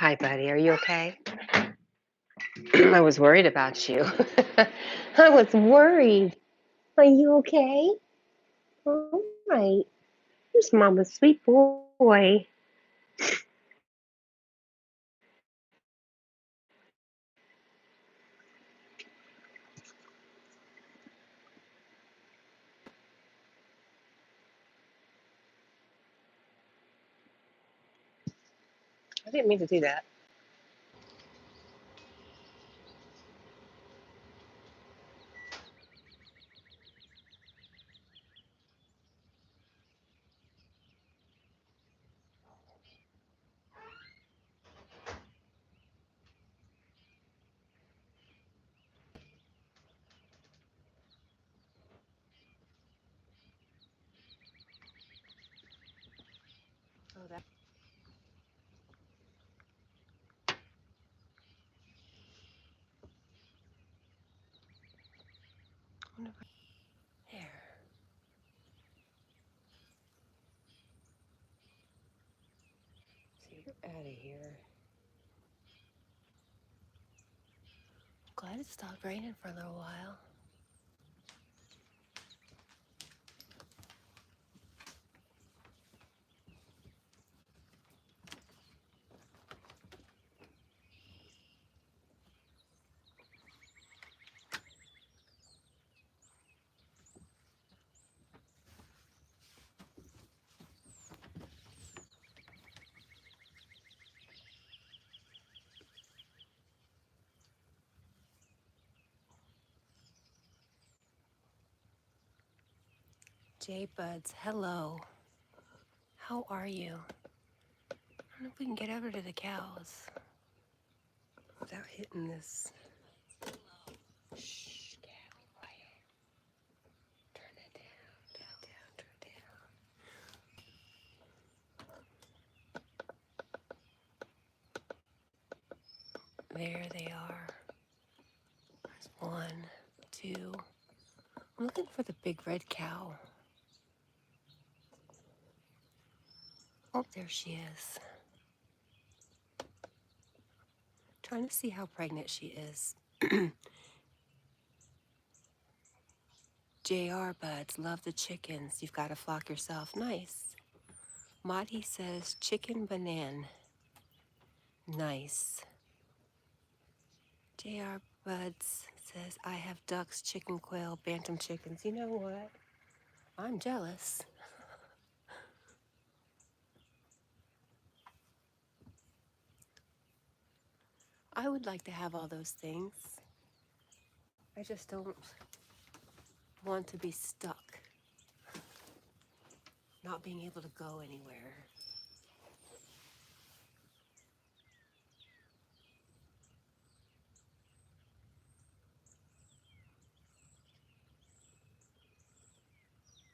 Hi, buddy. Are you okay? I was worried about you. I was worried. Are you okay? All right. Here's Mama's sweet boy. I didn't mean to do that. Oh, that. There. So you're out of here. Glad it stopped raining for a little while. Jay Buds, hello. How are you? I don't know if we can get over to the cows without hitting this. Shh, cat, be quiet. Turn it down, turn it down, turn it down. There they are. There's one, two. I'm looking for the big red cow. Oh, there she is. Trying to see how pregnant she is. JR Buds, love the chickens. You've got to flock yourself. Nice. Madi says chicken banan. Nice. JR Buds says I have ducks, chicken, quail, bantam chickens. You know what? I'm jealous. I would like to have all those things. I just don't want to be stuck, not being able to go anywhere.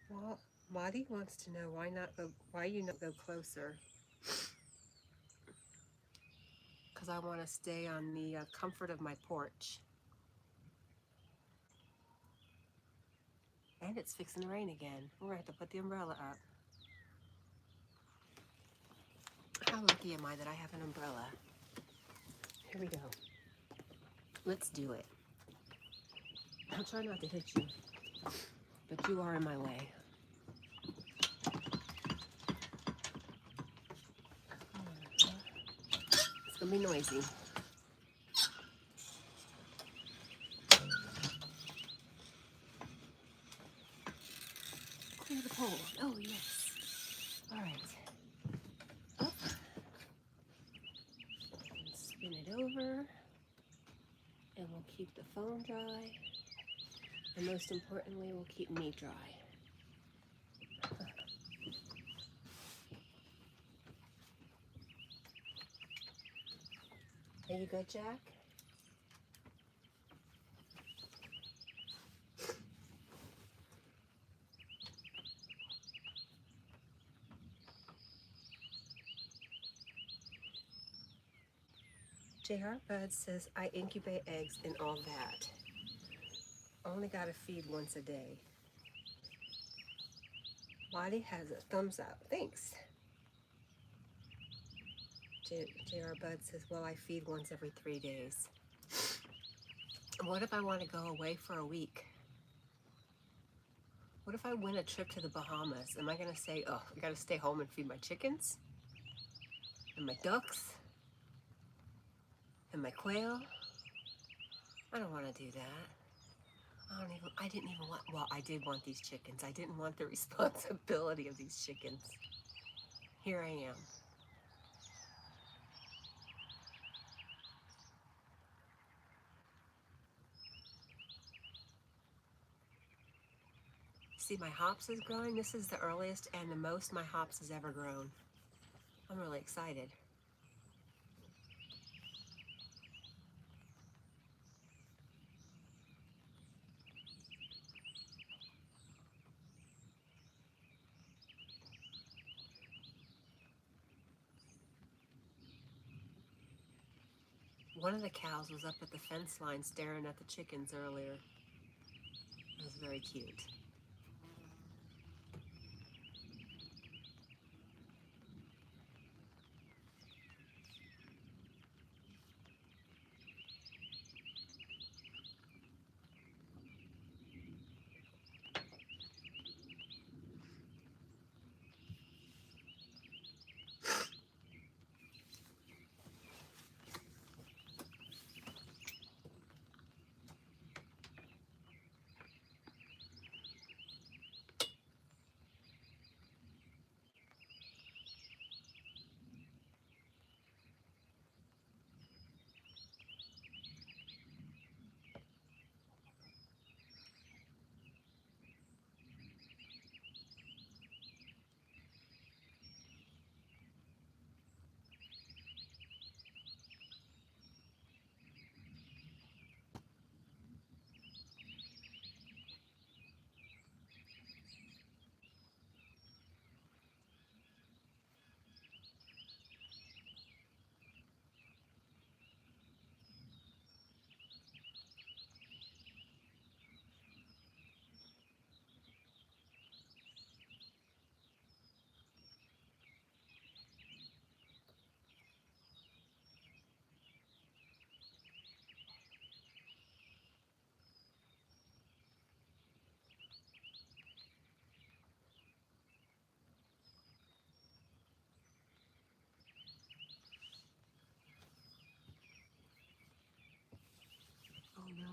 Well, Madi wants to know why you not go closer. Because I want to stay on the comfort of my porch. And it's fixing to rain again. We're going to have to put the umbrella up. How lucky am I that I have an umbrella? Here we go. Let's do it. I'll try not to hit you, but you are in my way. It's going to be noisy. Clear the pole. Oh, yes. All right. Up. And spin it over. And we'll keep the phone dry. And most importantly, we'll keep me dry. Are you good, Jack? JR Bud says, I incubate eggs and all that. Only gotta feed once a day. Lottie has a thumbs up. Thanks. JR Bud says, well, I feed once every 3 days. What if I want to go away for a week? What if I win a trip to the Bahamas? Am I going to say, oh, I got to stay home and feed my chickens? And my ducks? And my quail? I don't want to do that. I didn't even want, well, I did want these chickens. I didn't want the responsibility of these chickens. Here I am. See, my hops is growing. This is the earliest and the most my hops has ever grown. I'm really excited. One of the cows was up at the fence line staring at the chickens earlier. It was very cute. Oh no,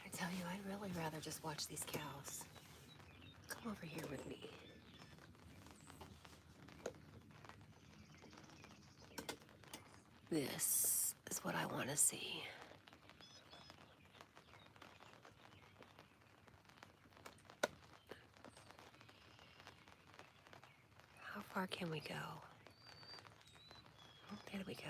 I tell you, I'd really rather just watch these cows. Come over here with me. This is what I want to see. How far can we go? Oh, there we go.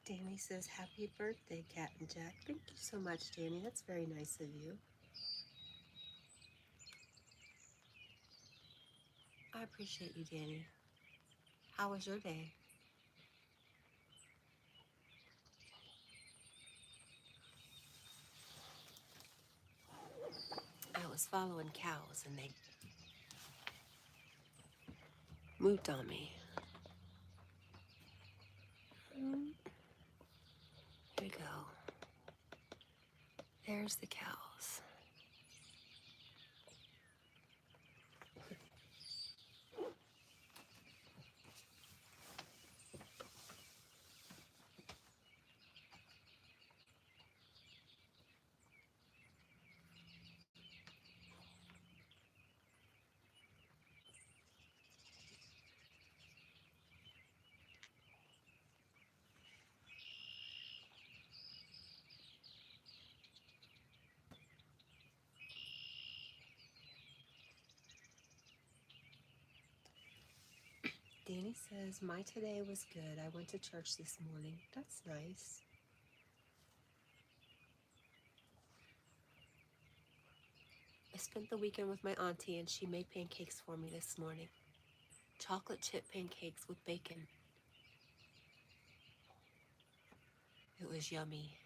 Danny says, happy birthday, Cat and Jack. Thank you so much, Danny. That's very nice of you. I appreciate you, Danny. How was your day? I was following cows and they moved on me. Here we go. There's the cows. Danny says, my today was good. I went to church this morning. That's nice. I spent the weekend with my auntie and she made pancakes for me this morning. Chocolate chip pancakes with bacon. It was yummy.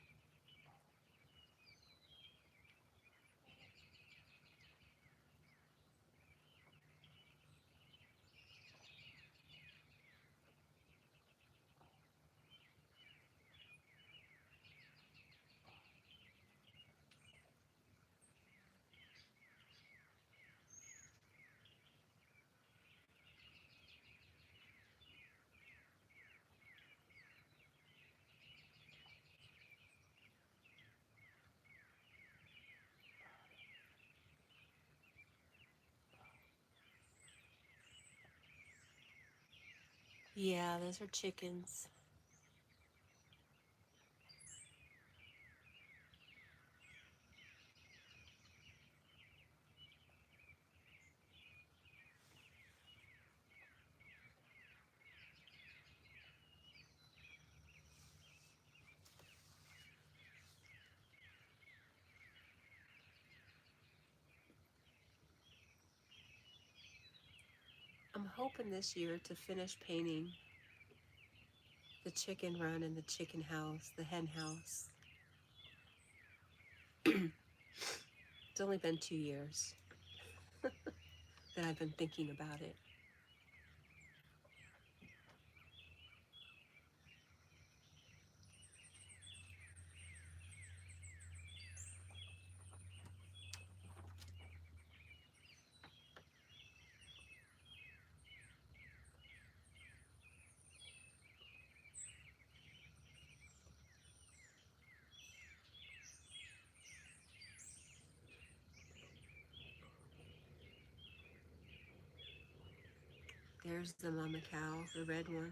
Yeah, those are chickens. I'm hoping this year to finish painting the chicken run and the chicken house, the hen house. It's only been 2 years that I've been thinking about it. There's the mama cow, the red one.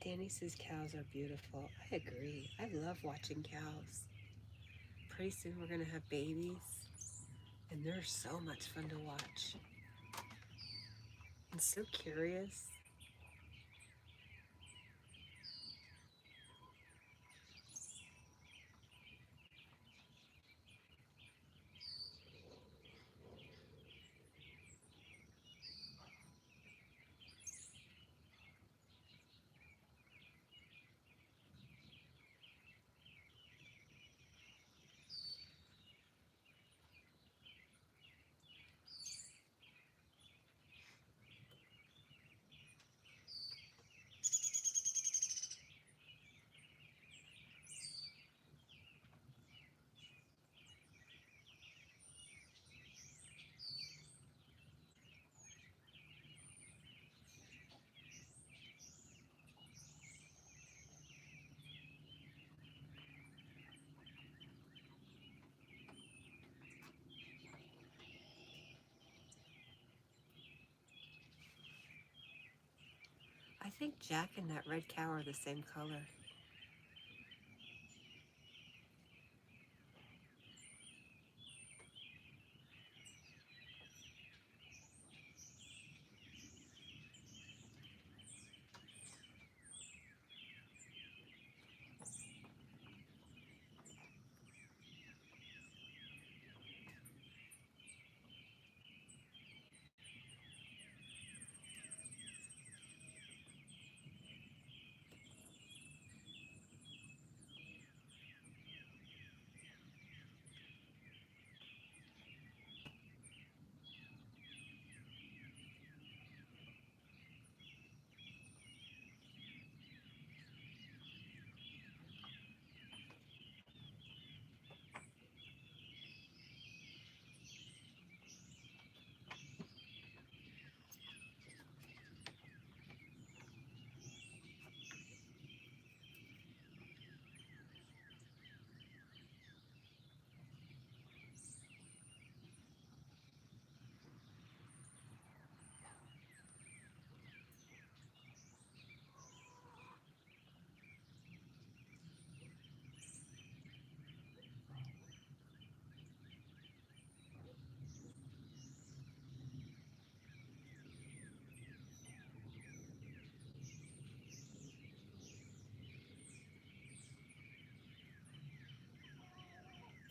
Danny says cows are beautiful. I agree. I love watching cows. Pretty soon we're going to have babies, and they're so much fun to watch. And so curious. think Jack and that red cow are the same color.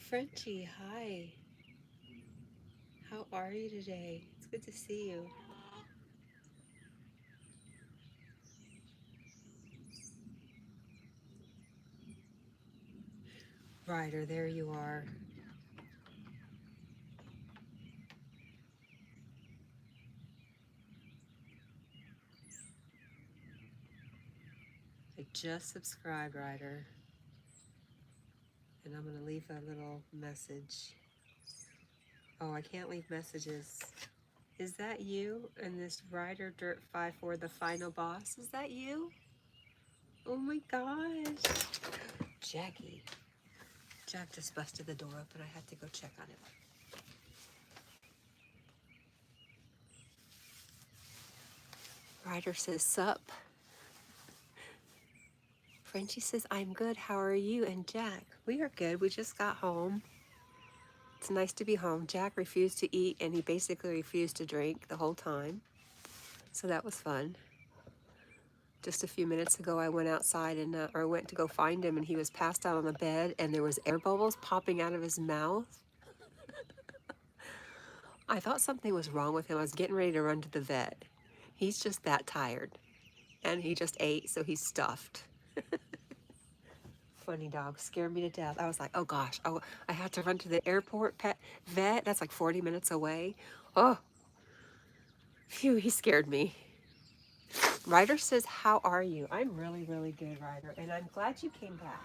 Frenchie, hi. How are you today? It's good to see you. Ryder, there you are. I just subscribed, Ryder. And I'm going to leave a little message. Oh, I can't leave messages. Is that you and this Ryder Dirt 5 the final boss? Is that you? Oh my gosh. Jackie. Jack just busted the door open. I had to go check on him. Ryder says, sup. Frenchie says, I'm good. How are you? And Jack, we are good. We just got home. It's nice to be home. Jack refused to eat and he basically refused to drink the whole time. So that was fun. Just a few minutes ago, I went outside and or went to go find him, and he was passed out on the bed, and there was air bubbles popping out of his mouth. I thought something was wrong with him. I was getting ready to run to the vet. He's just that tired, and he just ate, so he's stuffed. Funny dog, scared me to death. I was like, oh gosh, oh, I had to run to the airport pet vet. That's like 40 minutes away. Oh, phew, he scared me. Ryder says, how are you? I'm really, really good, Ryder, and I'm glad you came back.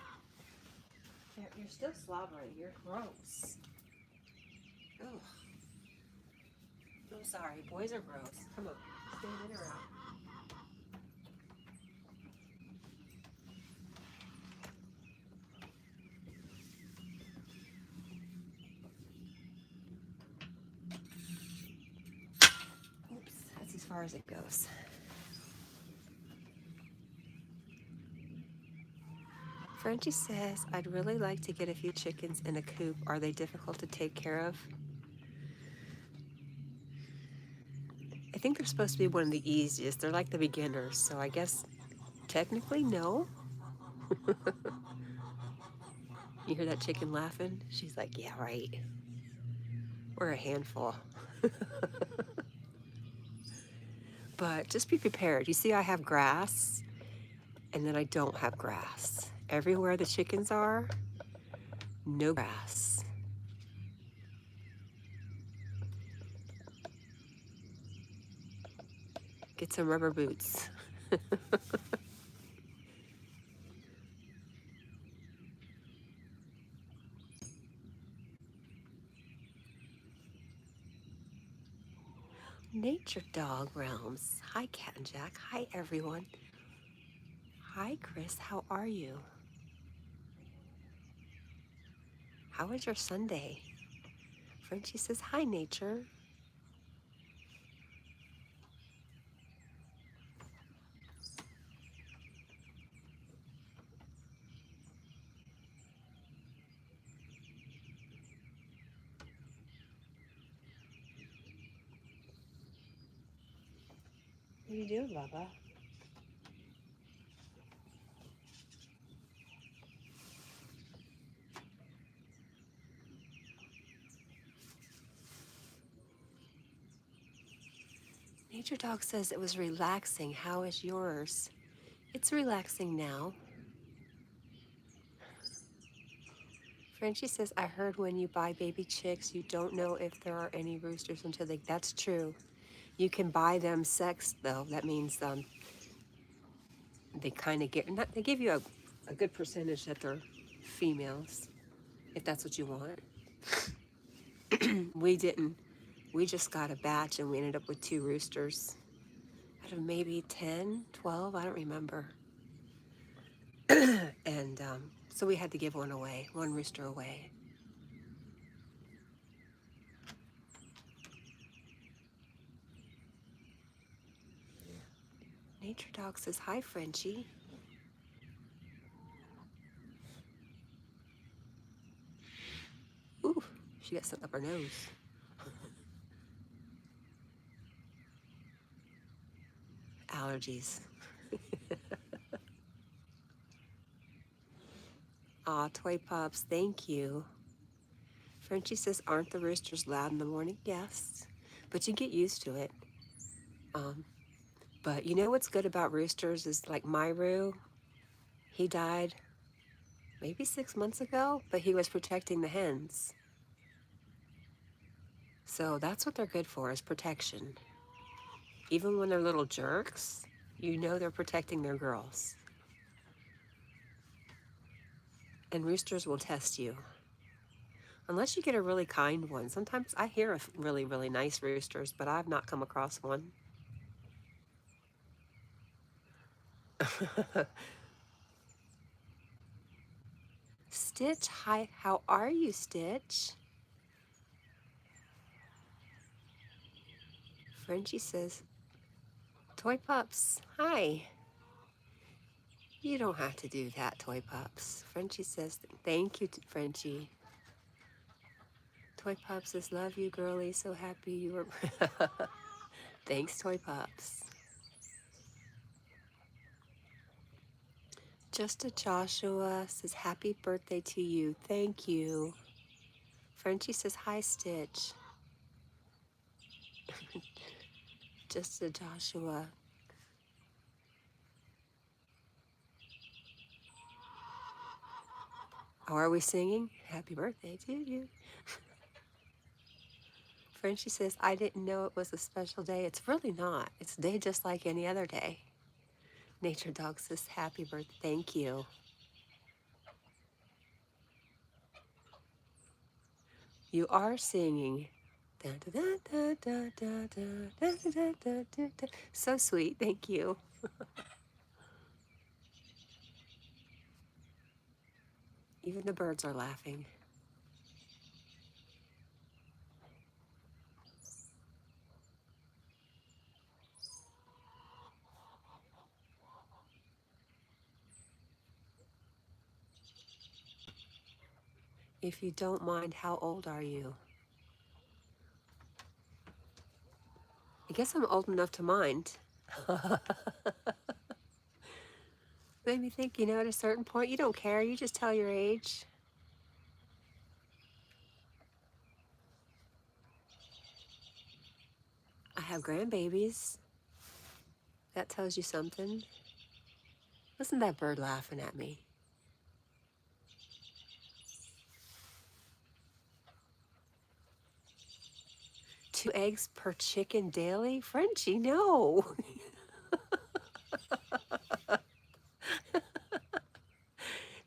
You're still slobbering. You're gross. Ugh. I'm sorry. Boys are gross. Come on. Stand in or out. Oops. That's as far as it goes. Frenchie says, I'd really like to get a few chickens in a coop. Are they difficult to take care of? I think they're supposed to be one of the easiest. They're like the beginners, so I guess technically no. You hear that chicken laughing? She's like, yeah, right. We're a handful. But just be prepared. You see I have grass, and then I don't have grass. Everywhere the chickens are, no grass. Get some rubber boots. Nature Dog Realms. Hi, Cat and Jack. Hi, everyone. Hi, Chris. How are you? How was your Sunday? Frenchie says, hi, Nature. What are you doing, Bubba? Nature Dog says it was relaxing. How is yours? It's relaxing now. Frenchie says, I heard when you buy baby chicks, you don't know if there are any roosters until they... That's true. You can buy them sexed, though. That means they kind of get... Not, they give you a good percentage that they're females, if that's what you want. We didn't. We just got a batch, and we ended up with 2 roosters. Out of maybe 10, 12, I don't remember. And so we had to give one away, one rooster away. Nature Dog says, hi, Frenchie. Ooh, she got something up her nose. Allergies. Aw, Toy Pops, thank you. Frenchie says, aren't the roosters loud in the morning? Yes, but you get used to it. But you know what's good about roosters is like Myru, he died maybe 6 months ago, but he was protecting the hens. So that's what they're good for, is protection. Even when they're little jerks, you know they're protecting their girls. And roosters will test you. Unless you get a really kind one. Sometimes I hear of really, really nice roosters, but I've not come across one. Stitch, hi, how are you, Stitch? Frenchie says, Toy Pups, hi. You don't have to do that, Toy Pups. Frenchie says, thank you, Frenchie. Toy Pups says, love you, girlie, so happy you were... Thanks, Toy Pups. Just a Joshua says, happy birthday to you. Thank you. Frenchie says, hi, Stitch. Just a Joshua. Oh, are we singing? Happy birthday to you. Frenchie says, I didn't know it was a special day. It's really not. It's a day just like any other day. Nature Dog says, happy birthday. Thank you. You are singing. Da, da, da, da, da, da, da, da, da, da, da. So sweet. Thank you. Even the birds are laughing. If you don't mind, how old are you? I guess I'm old enough to mind. Made me think, at a certain point, you don't care. You just tell your age. I have grandbabies. That tells you something. Listen to that bird laughing at me. 2 eggs per chicken daily? Frenchie, no.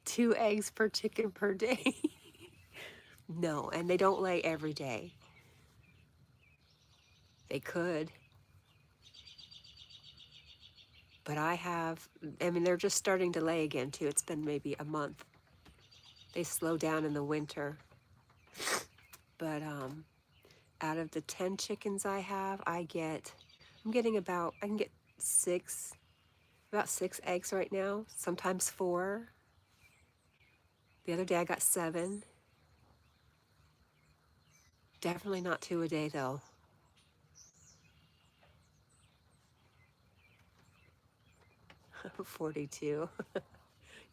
2 eggs per chicken per day. No, and they don't lay every day. They could. But they're just starting to lay again too. It's been maybe a month. They slow down in the winter. But out of the 10 chickens I have, I can get about 6 eggs right now, sometimes 4. The other day I got 7. Definitely not 2 a day though. 42.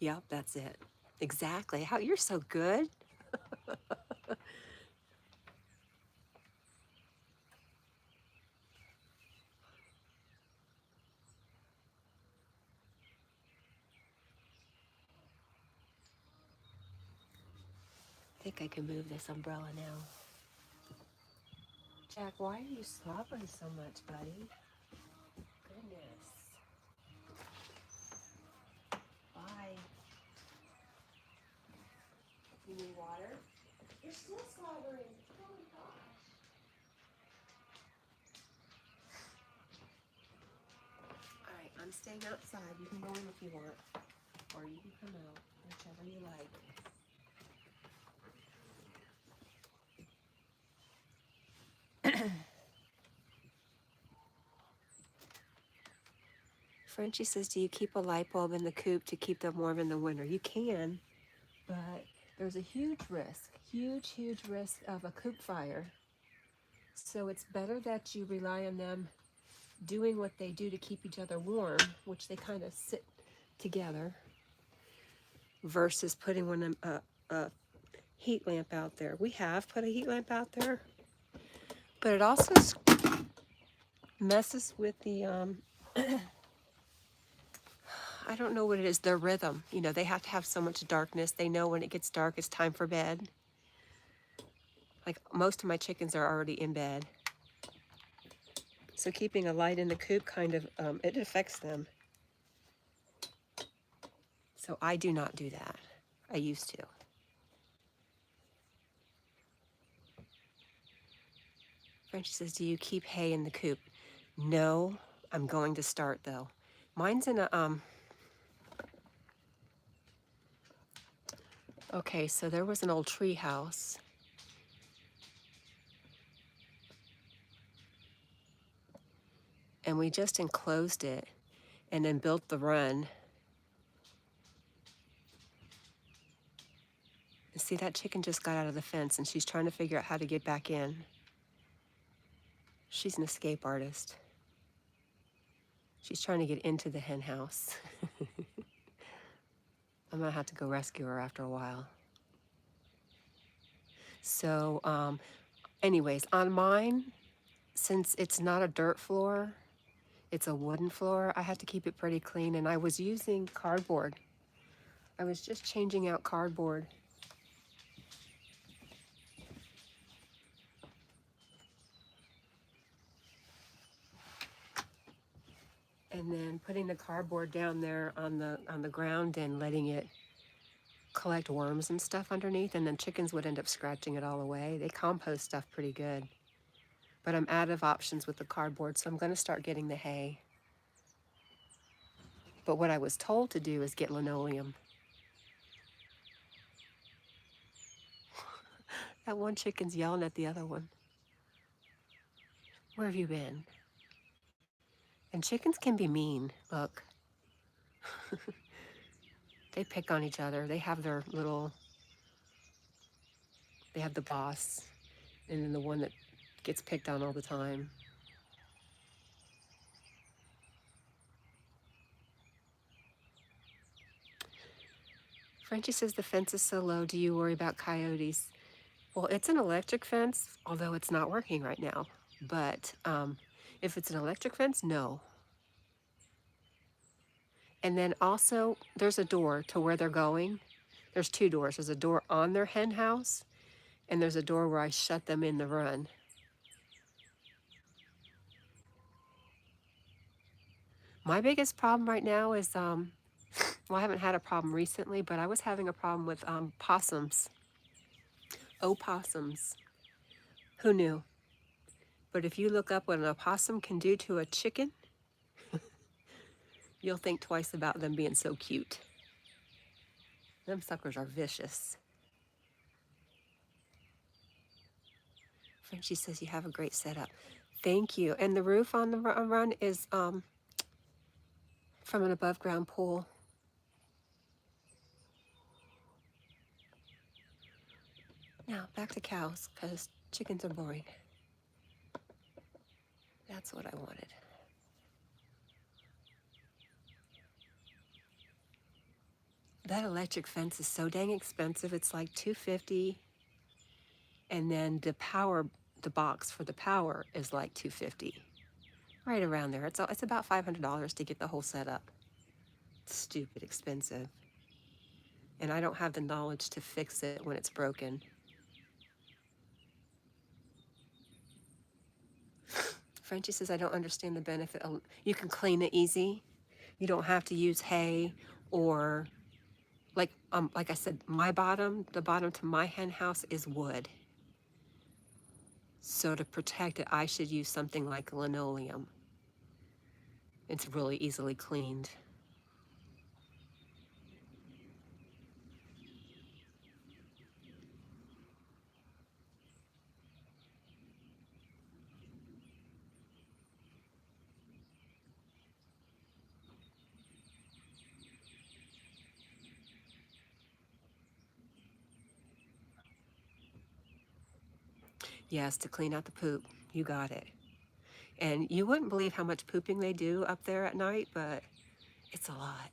Yep, that's it. Exactly. How you're so good. I think I can move this umbrella now. Jack, why are you slobbering so much, buddy? Goodness. Bye. You need water? You're still slobbering. Oh my gosh. All right, I'm staying outside. You can go in if you want, or you can come out, whichever you like. Frenchie says, do you keep a light bulb in the coop to keep them warm in the winter? You can, but there's a huge risk of a coop fire. So it's better that you rely on them doing what they do to keep each other warm, which they kind of sit together, versus putting a heat lamp out there. We have put a heat lamp out there, but it also messes with the I don't know what it is, their rhythm. You know, they have to have so much darkness. They know when it gets dark, it's time for bed. Like most of my chickens are already in bed. So keeping a light in the coop kind of, it affects them. So I do not do that. I used to. Frenchie says, do you keep hay in the coop? No, I'm going to start though. Mine's in a, okay, so there was an old tree house. And we just enclosed it and then built the run. And see, that chicken just got out of the fence and she's trying to figure out how to get back in. She's an escape artist. She's trying to get into the hen house. I'm gonna have to go rescue her after a while. So, anyways, on mine, since it's not a dirt floor, it's a wooden floor, I have to keep it pretty clean, and I was using cardboard. I was just changing out cardboard. And then putting the cardboard down there on the ground and letting it collect worms and stuff underneath, and then chickens would end up scratching it all away. They compost stuff pretty good. But I'm out of options with the cardboard, so I'm gonna start getting the hay. But what I was told to do is get linoleum. That one chicken's yelling at the other one. Where have you been? And chickens can be mean, look. They pick on each other. They have their little, they have the boss, and then the one that gets picked on all the time. Frenchie says the fence is so low, do you worry about coyotes? Well, it's an electric fence, although it's not working right now. But if it's an electric fence, no. And then also, there's a door to where they're going. There's two doors. There's a door on their hen house, and there's a door where I shut them in the run. My biggest problem right now is, well, I haven't had a problem recently, but I was having a problem with possums. Opossums. Who knew? But if you look up what an opossum can do to a chicken, you'll think twice about them being so cute. Them suckers are vicious. Frenchie says you have a great setup. Thank you. And the roof on the run is from an above ground pool. Now back to cows, because chickens are boring. That's what I wanted. That electric fence is so dang expensive. It's like 250, and then the box for the power is like 250. Right around there. It's about $500 to get the whole setup. Stupid expensive. And I don't have the knowledge to fix it when it's broken. Frenchie says I don't understand the benefit. You can clean it easy. You don't have to use hay or like I said, the bottom to my hen house is wood. So to protect it, I should use something like linoleum. It's really easily cleaned. Yes, to clean out the poop. You got it. And you wouldn't believe how much pooping they do up there at night, but it's a lot.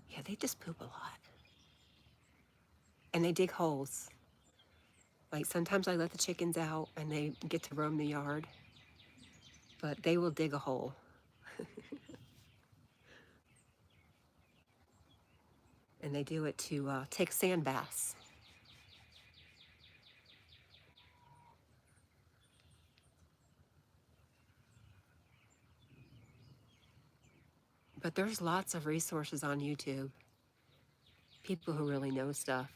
Yeah, they just poop a lot. And they dig holes. Like sometimes I let the chickens out and they get to roam the yard, but they will dig a hole. And they do it to take sand baths. But there's lots of resources on YouTube. People who really know stuff.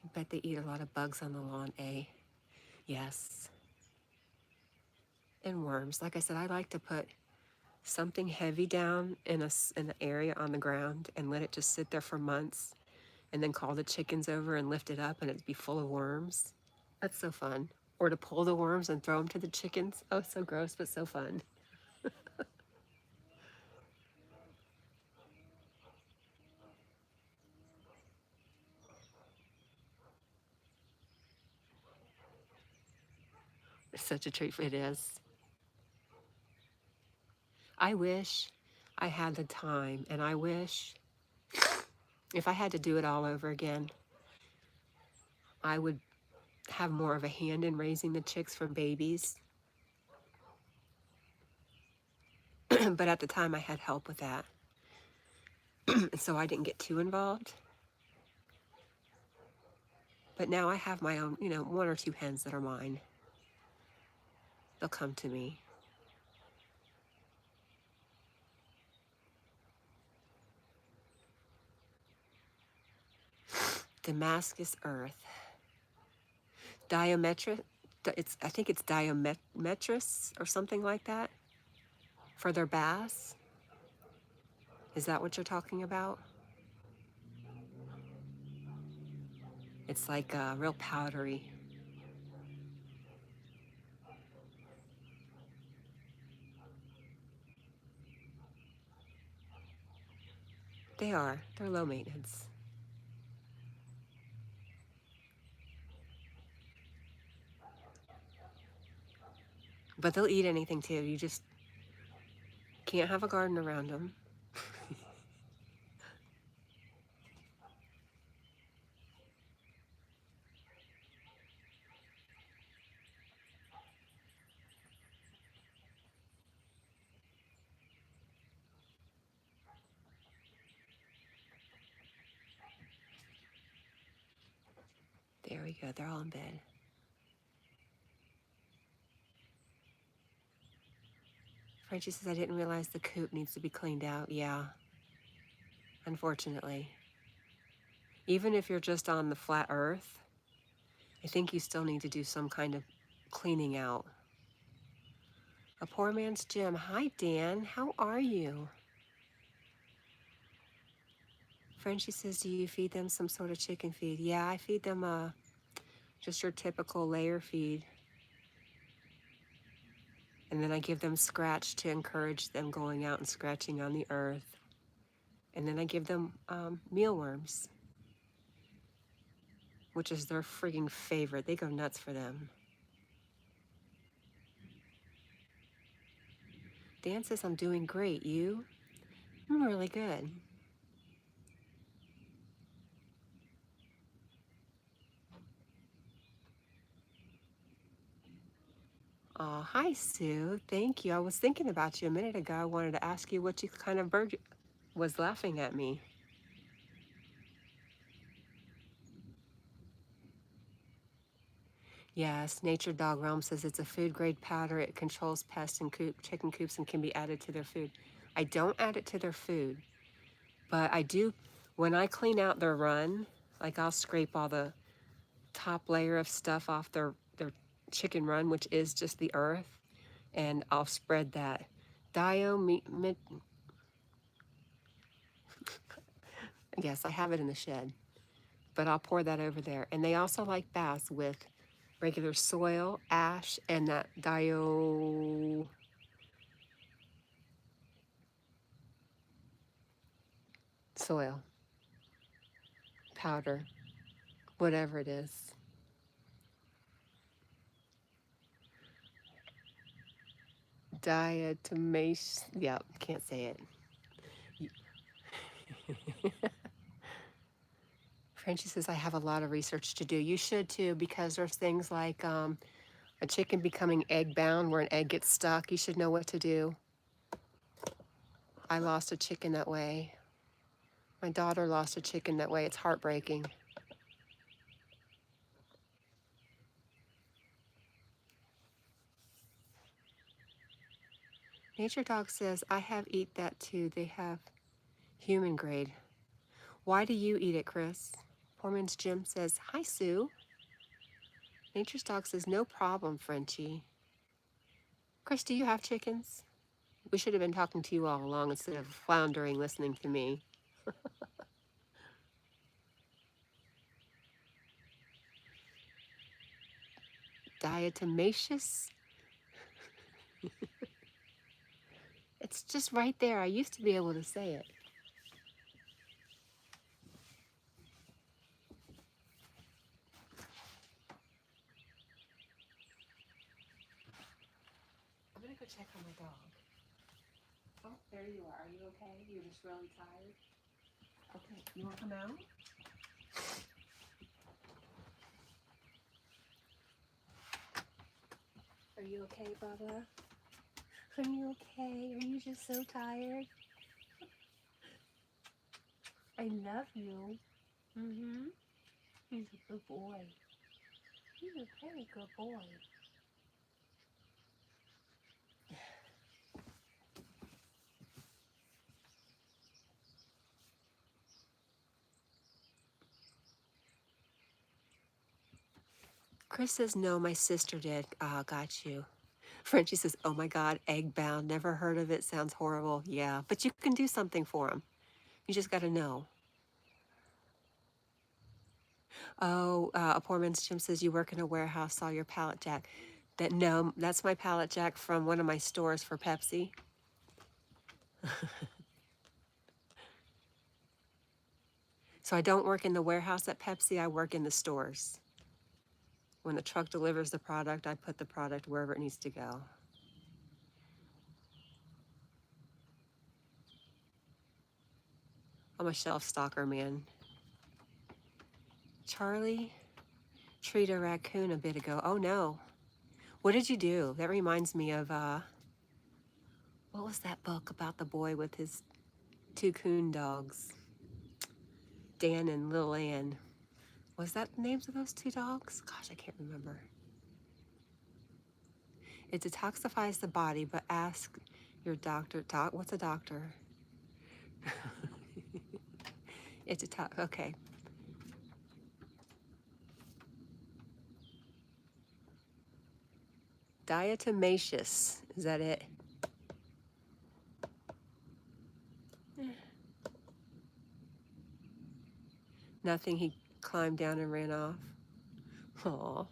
I bet they eat a lot of bugs on the lawn, eh? Yes. And worms. Like I said, I like to put something heavy down in an area on the ground and let it just sit there for months and then call the chickens over and lift it up and it'd be full of worms. That's so fun. Or to pull the worms and throw them to the chickens. Oh, so gross, but so fun. It's such a treat. It is. I wish I had the time, and I wish if I had to do it all over again, I would have more of a hand in raising the chicks from babies. But at the time, I had help with that. So I didn't get too involved. But now I have my own, one or two hens that are mine. They'll come to me. Damascus earth. Diametric. I think it's diametris or something like that for their bass. Is that what you're talking about? It's like real powdery. They are. They're low maintenance. But they'll eat anything too. You just can't have a garden around them. There we go. They're all in bed. Frenchie says, I didn't realize the coop needs to be cleaned out. Yeah, unfortunately. Even if you're just on the flat earth, I think you still need to do some kind of cleaning out. A poor man's gym. Hi, Dan. How are you? Frenchie says, do you feed them some sort of chicken feed? Yeah, I feed them just your typical layer feed. And then I give them scratch to encourage them going out and scratching on the earth. And then I give them mealworms, which is their freaking favorite. They go nuts for them. Dan says I'm doing great. You? I'm really good. Oh, hi, Sue. Thank you. I was thinking about you a minute ago. I wanted to ask you what you kind of bird was laughing at me. Yes, Nature Dog Realm says it's a food grade powder. It controls pests in chicken coops and can be added to their food. I don't add it to their food, but I do when I clean out their run, like I'll scrape all the top layer of stuff off their chicken run, which is just the earth, and I'll spread that yes, I have it in the shed, but I'll pour that over there. And they also like baths with regular soil, ash, and that soil powder, whatever it is. Diatomaceous, yeah, can't say it. Frenchie says, I have a lot of research to do. You should too, because there's things like a chicken becoming egg bound where an egg gets stuck. You should know what to do. I lost a chicken that way. My daughter lost a chicken that way. It's heartbreaking. Nature Dog says, I have eat that too. They have human grade. Why do you eat it, Chris? Poor man's Jim says, hi, Sue. Nature's Dog says, no problem, Frenchie. Chris, do you have chickens? We should have been talking to you all along instead of floundering listening to me. Diatomaceous? It's just right there. I used to be able to say it. I'm gonna go check on my dog. Oh, there you are. Are you okay? You're just really tired? Okay, you wanna come out? Are you okay, Bubba? Are you okay? Are you just so tired? I love you. Mm-hmm. He's a good boy. He's a very good boy. Chris says, no, my sister did. Ah, got you. Frenchie says, oh my God, egg bound. Never heard of it. Sounds horrible. Yeah, but you can do something for them. You just got to know. Oh, a poor man's Jim says, you work in a warehouse, saw your pallet jack. No, that's my pallet jack from one of my stores for Pepsi. So I don't work in the warehouse at Pepsi. I work in the stores. When the truck delivers the product, I put the product wherever it needs to go. I'm a shelf stalker, man. Charlie treated a raccoon a bit ago. Oh no. What did you do? That reminds me of, what was that book about the boy with his two coon dogs? Dan and Lil Ann. Was that the names of those two dogs? Gosh, I can't remember. It detoxifies the body, but ask your doctor. What's a doctor? It's okay. Diatomaceous. Is that it? Nothing. He climbed down and ran off. Aw.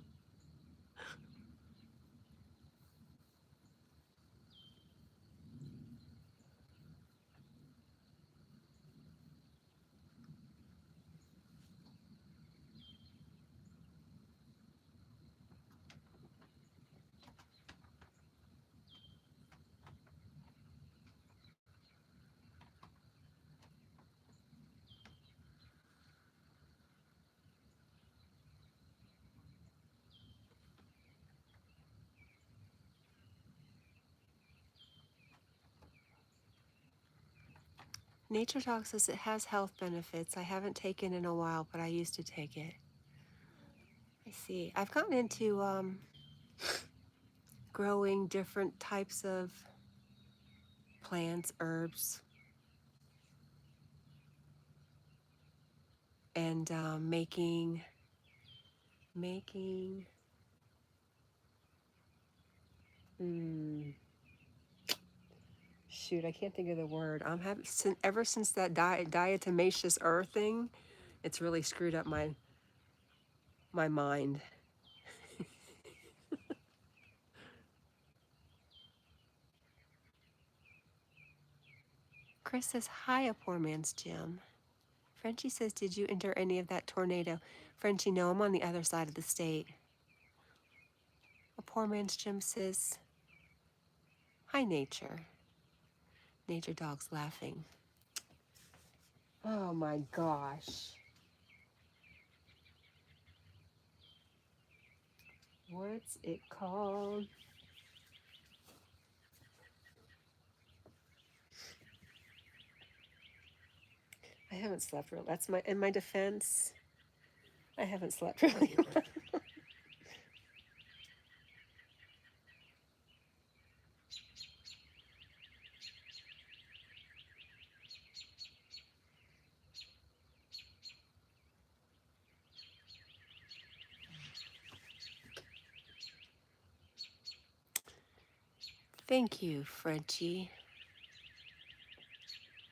Nature Talk says it has health benefits. I haven't taken it in a while, but I used to take it. I see. I've gotten into growing different types of plants, herbs, and making. Mm, shoot, I can't think of the word. I'm having ever since that diatomaceous earth thing, it's really screwed up my mind. Chris says, "Hi, a poor man's Jim." Frenchie says, "Did you enter any of that tornado?" Frenchie, no, I'm on the other side of the state. A poor man's Jim says, "Hi, nature." Nature dog's laughing. Oh my gosh. What's it called? I haven't slept real. That's my in my defense. I haven't slept really well. Thank you, Frenchie.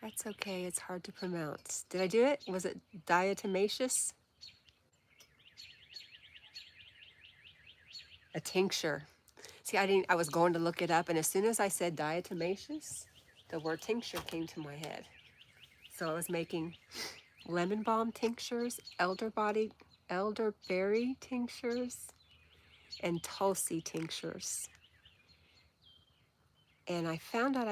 That's okay. It's hard to pronounce. Did I do it? Was it diatomaceous? A tincture. See, I was going to look it up, and as soon as I said diatomaceous, the word tincture came to my head. So I was making lemon balm tinctures, elderberry tinctures, and tulsi tinctures. And I found out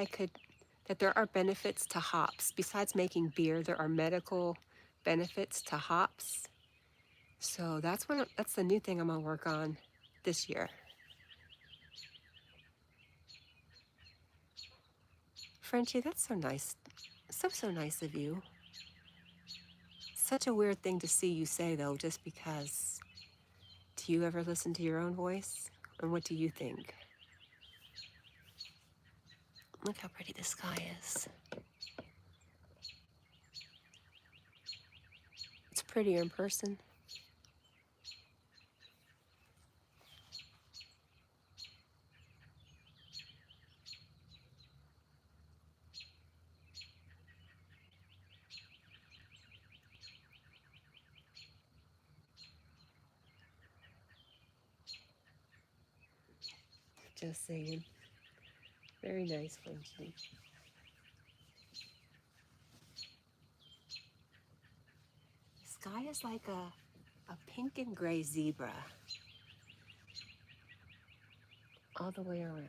that there are benefits to hops. Besides making beer, there are medical benefits to hops. So that's the new thing I'm gonna work on this year. Frenchie, that's so nice. So nice of you. Such a weird thing to see you say though, just because. Do you ever listen to your own voice? And what do you think? Look how pretty the sky is. It's prettier in person. Just saying. Very nice, Frenchie. The sky is like a pink and gray zebra all the way around.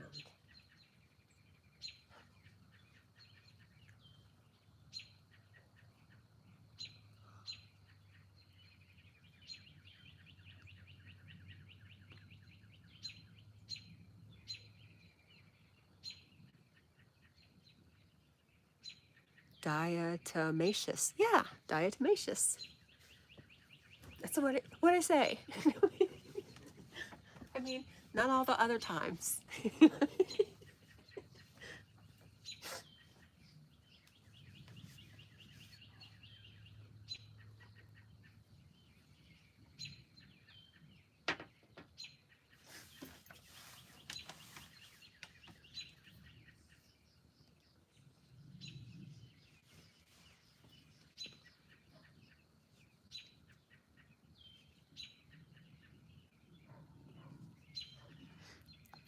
Diatomaceous. Yeah, diatomaceous. That's what I say. I mean, not all the other times.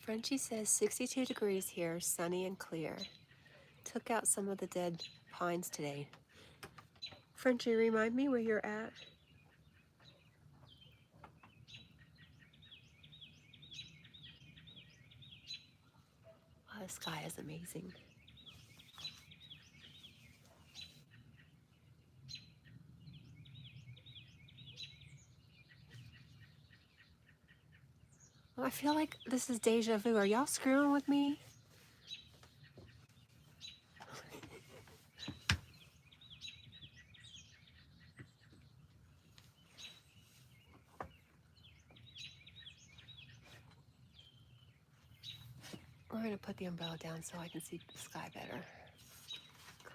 Frenchie says 62 degrees here, sunny and clear. Took out some of the dead pines today. Frenchie, remind me where you're at. Wow, the sky is amazing. Oh, I feel like this is deja vu. Are y'all screwing with me? We're going to put the umbrella down so I can see the sky better.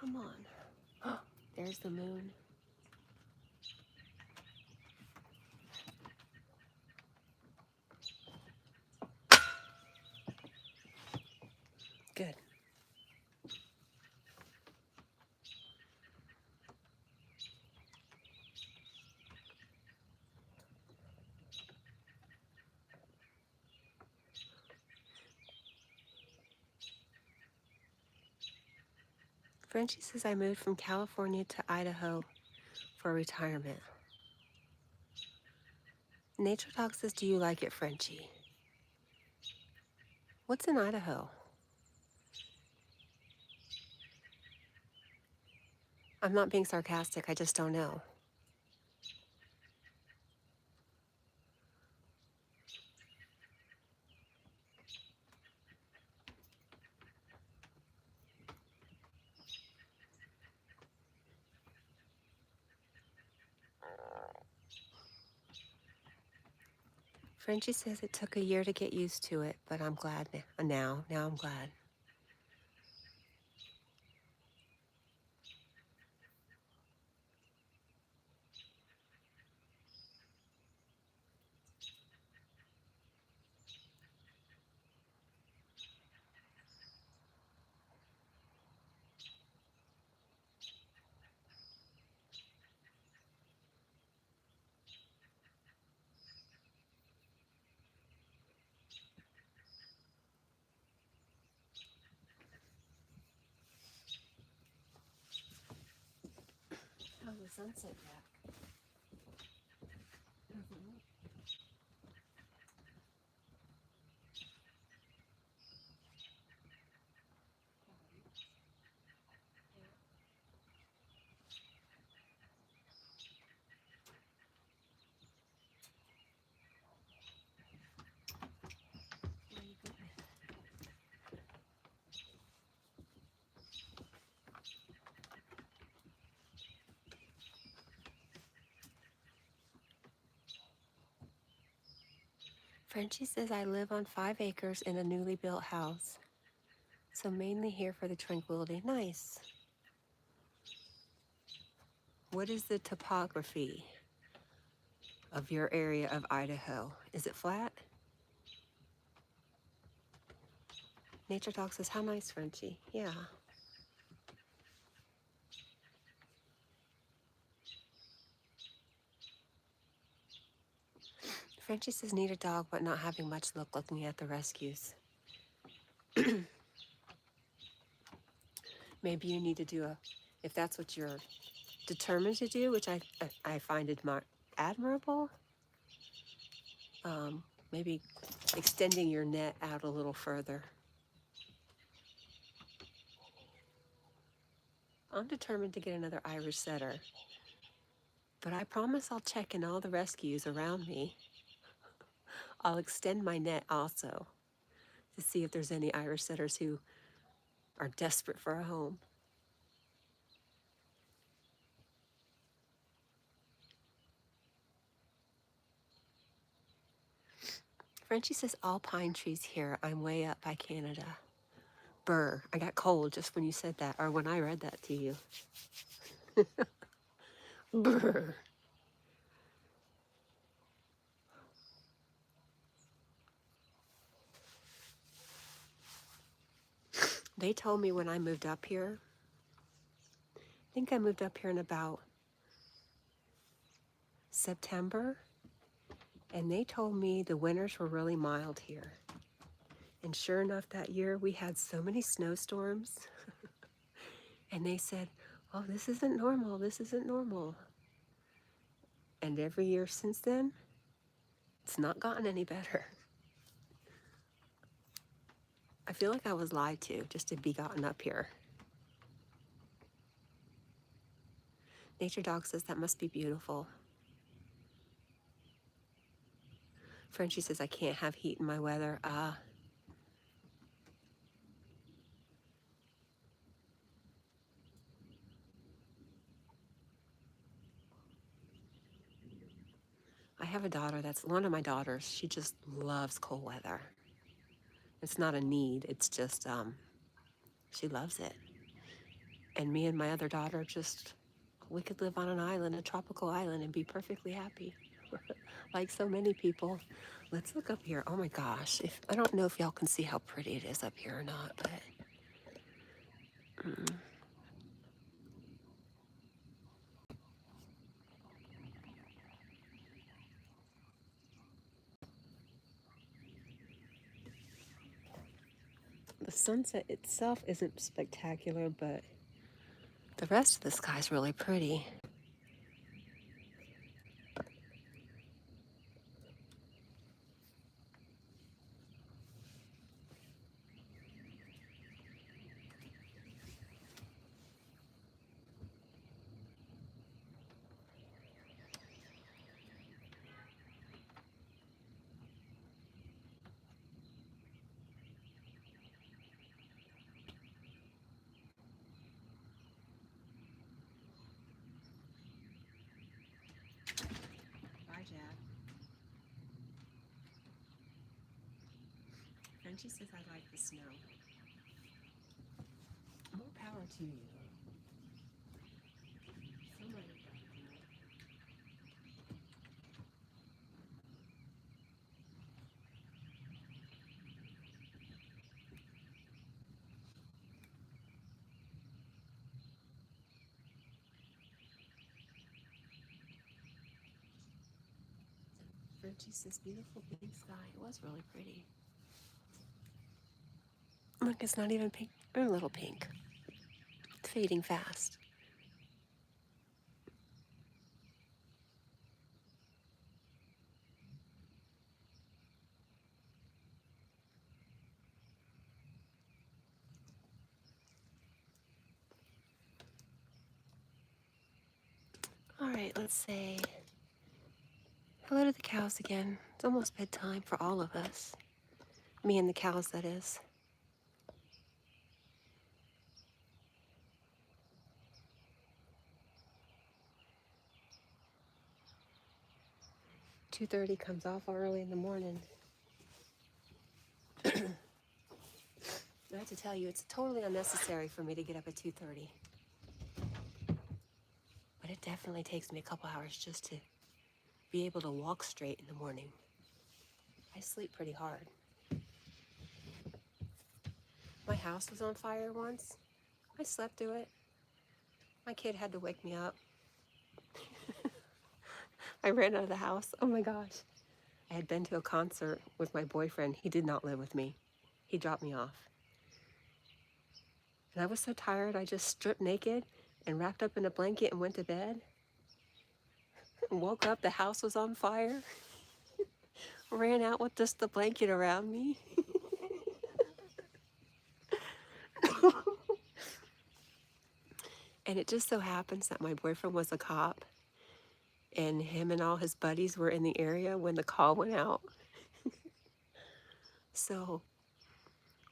Come on. There's the moon. Good. Frenchie says I moved from California to Idaho for retirement. Nature Dog says, do you like it, Frenchie? What's in Idaho? I'm not being sarcastic, I just don't know. Frenchie says it took a year to get used to it, but I'm glad now. Now I'm glad. How's the sunset, Jack? Frenchie says I live on 5 acres in a newly built house, so mainly here for the tranquility. Nice. What is the topography of your area of Idaho? Is it flat? Nature Dog says, how nice, Frenchie. Yeah. Frenchie says, need a dog, but not having much luck looking at the rescues. Maybe you need to do if that's what you're determined to do, which I find admirable, maybe extending your net out a little further. I'm determined to get another Irish setter, but I promise I'll check in all the rescues around me. I'll extend my net also to see if there's any Irish setters who are desperate for a home. Frenchie says, all pine trees here. I'm way up by Canada. Brr, I got cold just when you said that, or when I read that to you. Brr. They told me when I moved up here, I think I moved up here in about September, and they told me the winters were really mild here. And sure enough, that year we had so many snowstorms, and they said, oh, this isn't normal, this isn't normal. And every year since then, it's not gotten any better. I feel like I was lied to just to be gotten up here. Nature Dog says that must be beautiful. Frenchie says I can't have heat in my weather. I have a daughter one of my daughters, she just loves cold weather. It's not a need. It's just she loves it. And me and my other daughter just we could live on an island, a tropical island, and be perfectly happy, like so many people. Let's look up here. Oh my gosh! If I don't know if y'all can see how pretty it is up here or not, but the sunset itself isn't spectacular, but the rest of the sky is really pretty. Bye, Jack. Frenchie says I like the snow. More power to you. Somebody. Frenchie says beautiful pink sky. It was really pretty. Look, it's not even pink. Or a little pink. It's fading fast. All right, let's say hello to the cows again. It's almost bedtime for all of us. Me and the cows, that is. "2:30 comes off early in the morning. I have to tell you, it's totally unnecessary for me to get up at 2:30. But it definitely takes me a couple hours just to be able to walk straight in the morning. I sleep pretty hard. My house was on fire once. I slept through it. My kid had to wake me up. I ran out of the house. Oh my gosh. I had been to a concert with my boyfriend. He did not live with me. He dropped me off. And I was so tired, I just stripped naked and wrapped up in a blanket and went to bed. And woke up, the house was on fire. Ran out with just the blanket around me. And it just so happens that my boyfriend was a cop, and him and all his buddies were in the area when the call went out. So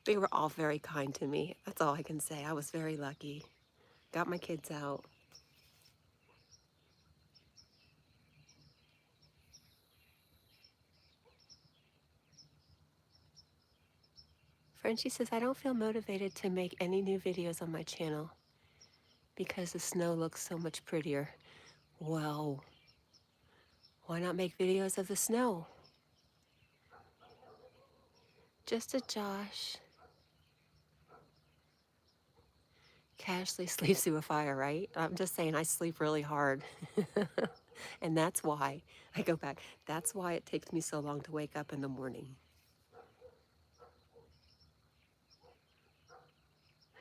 they were all very kind to me. That's all I can say. I was very lucky. Got my kids out. Frenchie says, I don't feel motivated to make any new videos on my channel because the snow looks so much prettier. Well, why not make videos of the snow? Just a Josh. Casually sleeps through a fire, right? I'm just saying I sleep really hard. And that's why, I go back, that's why it takes me so long to wake up in the morning.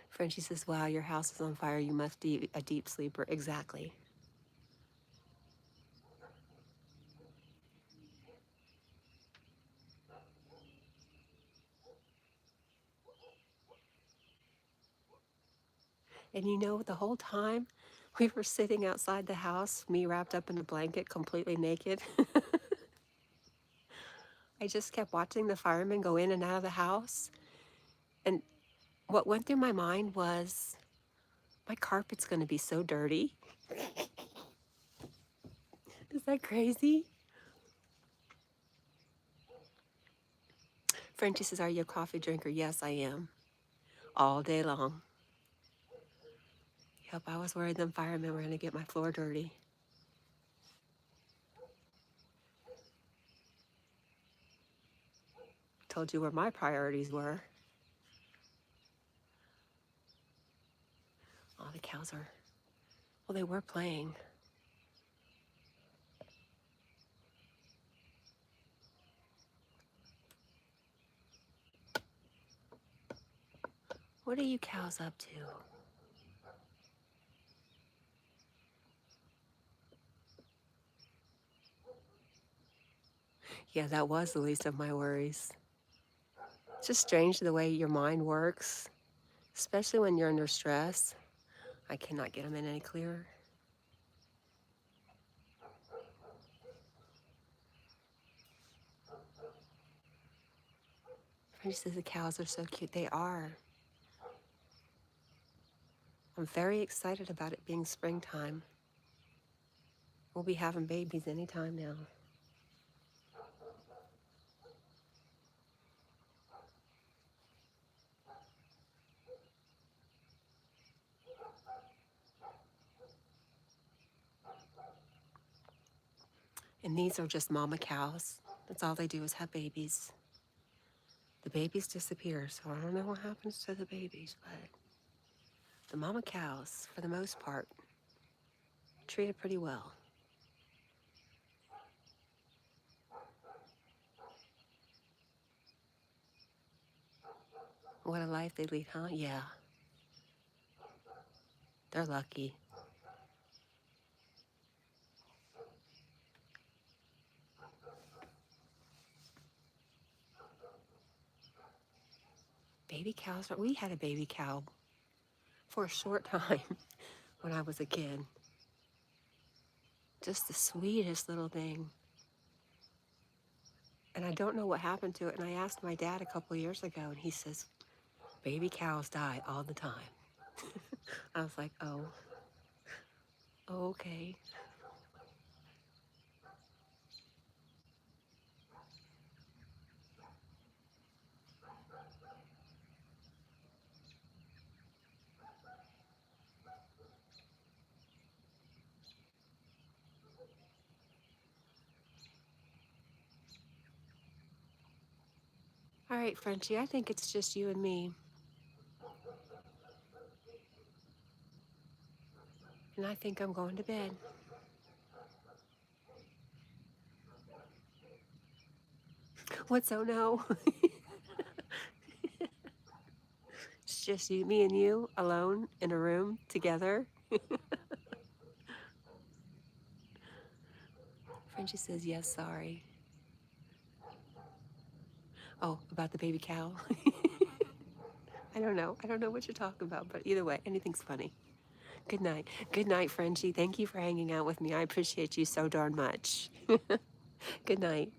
Frenchie says, wow, your house is on fire. You must be a deep sleeper. Exactly. And you know, the whole time we were sitting outside the house, me wrapped up in a blanket, completely naked, I just kept watching the firemen go in and out of the house. And what went through my mind was, my carpet's going to be so dirty. Is that crazy? Frenchie says, are you a coffee drinker? Yes, I am. All day long. Yep, I was worried them firemen were going to get my floor dirty. Told you where my priorities were. Oh, the cows are, well, they were playing. What are you cows up to? Yeah, that was the least of my worries. It's just strange the way your mind works, especially when you're under stress. I cannot get them in any clearer. Frenchie says the cows are so cute. They are. I'm very excited about it being springtime. We'll be having babies anytime now. And these are just mama cows. That's all they do is have babies. The babies disappear, so I don't know what happens to the babies, but the mama cows, for the most part, treated pretty well. What a life they lead, huh? Yeah, they're lucky. Baby cows, we had a baby cow for a short time when I was a kid. Just the sweetest little thing. And I don't know what happened to it. And I asked my dad a couple of years ago, and he says, baby cows die all the time. I was like, oh, okay. All right, Frenchie, I think it's just you and me. And I think I'm going to bed. What's oh no? It's just you, me and you alone in a room together. Frenchie says, yes, sorry. Oh, about the baby cow? I don't know. I don't know what you're talking about, but either way, anything's funny. Good night. Good night, Frenchie. Thank you for hanging out with me. I appreciate you so darn much. Good night.